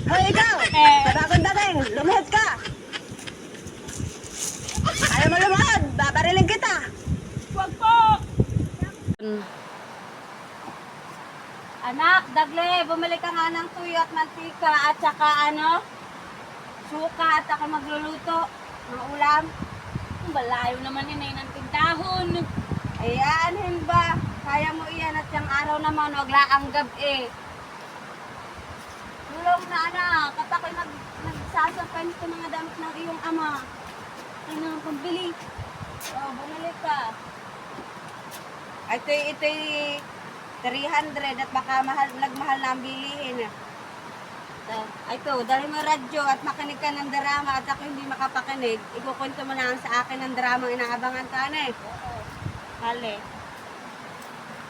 Hoy, ikaw! Bagong dating, lumuhod ka! Ayaw mo lumuhod, babariling kita! Wag po! Anak, Dagle, bumili ka nga ng tuyo at mantika at saka suka at saka magluluto ng ulam. Malayo naman yun ng tindahon. Ayan, ba? Kaya mo iyan at yung araw naman, wag laang gabi. Tulong na anak, at ako'y nagsasakay nito mga damit ng iyong ama. Ay nang pambili. Bumili ka. Ito'y 300 at baka nagmahal na ang bilihin. Ito, dahil mo radyo at makinig ka ng drama at ako hindi makapakinig, ikukwento mo na sa akin ng drama inaabangan ka na eh. Hali.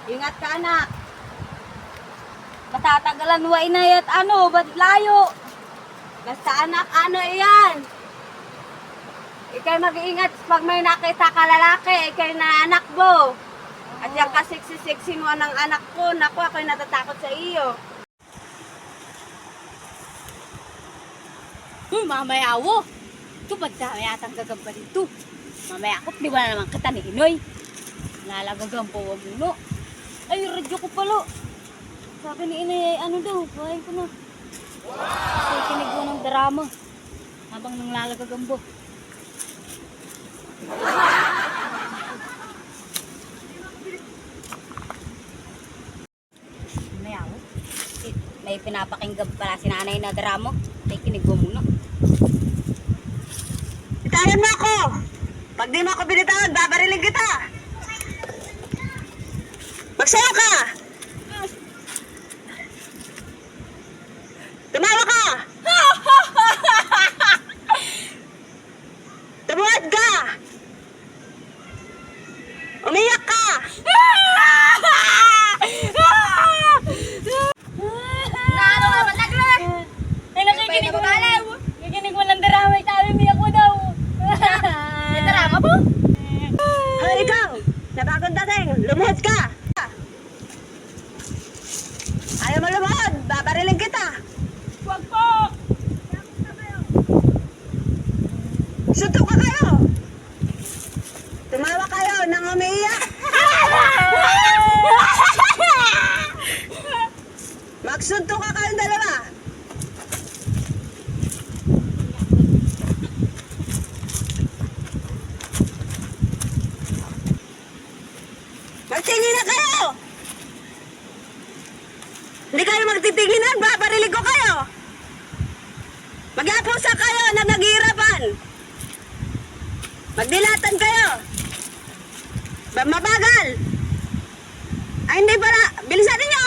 Ingat ka anak. Matatagalan mo inay at ba't layo? Basta anak, iyan. Ikay mag-iingat pag may nakita ka lalaki, ikay na anak mo. At yung kasiksi-siksi mo ng anak ko, naku, ako'y natatakot sa iyo. Mamaya wo. Ito ba't yatang gagamba dito? Mamaya ako, di ba na naman kita ni Inoy? Nalagagang po wag muno. Ay, radyo ko pala. Sabi ni Inay, daw, buhayin ko na. Kasi kinig mo ng drama. Habang nang lalagagambo. Mamaya wo. May pinapakinggan pala si nanay na drama. Ay, kinig mo muna. Bitawan mo ako! Pag di mo ako binitawan, babariling kita! Magsayo ka! Tumawa ka! Tumuhad ka! Umiyak ka! Naano nga ba, Dagle? Ay, nakikinig mo alaw. Nakikinig mo ng drama, sabi miyak mo daw. May drama po? Hoy, ikaw! Nabagong dating, lumuhod ka! Ayaw mo lumuhod, babariling kita! Wag po! Suntok ka kayo! Tumawa kayo nang umiiyak! Magsuntok ka kayong dalawa! Magtingin na kayo! Hindi kayo magtitinginan, babarilig ko kayo! Mag-apusa kayo na naghihirapan! Magdilatan kayo! Mabagal! Ay, hindi pala! Bilisan ninyo!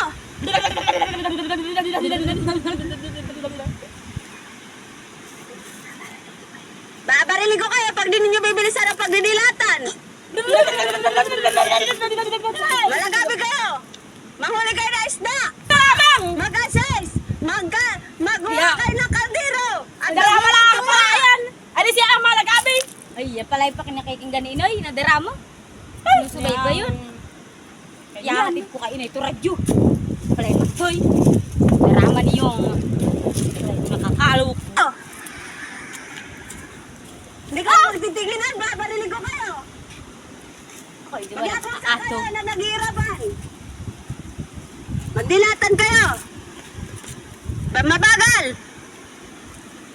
Babarilig ko kayo pag di ninyo bibilisan ang pagdidilatan! Malagabi kayo! Manghuli kayo na isda! Mag-assess! Maghuha kayo ng kaldero! Ang Drama lang ako pala yan. Ano siya ang malagabi? Ay, yan pala yung pakinakikinggan ni Inoy na drama. Sinusubay ba yun? Yahatid ko kay Inay ito radyo. Pala yung magtoy. Drama niyong nakakalok. Oh. Hindi kayo magtitinginan! Babarilig ko kayo! Ako, di ba Mag-apusa nakakaso? kayo na naghihirapan! Magdilatan kayo! Mabagal!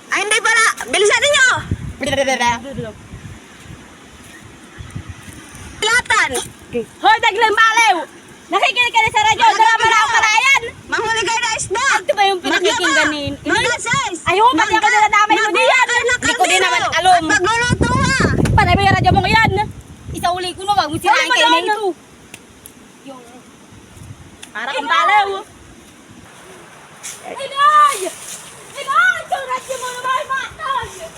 Ay, hindi pala! Bilisan ninyo! Dilatan! Hoy, Daglang Balew! Nakikinig ka na sa radyo. Drama lang ako pala yan. Manghuli kayo na isda! Ito ba yung pinakikinggan ni Inoy? Mag-assess! Ayaw, pati ako dinadamay mo diyan. Hindi ko din naman alam. Magluluto ha! Panay ba yung radyo mo ngayon? Isauli ko na, wag mo sirain Ano ba kay Inay yan? ito. Yung... Para kang balew. Inay! Inay! Ito radyo mo naman! Matay!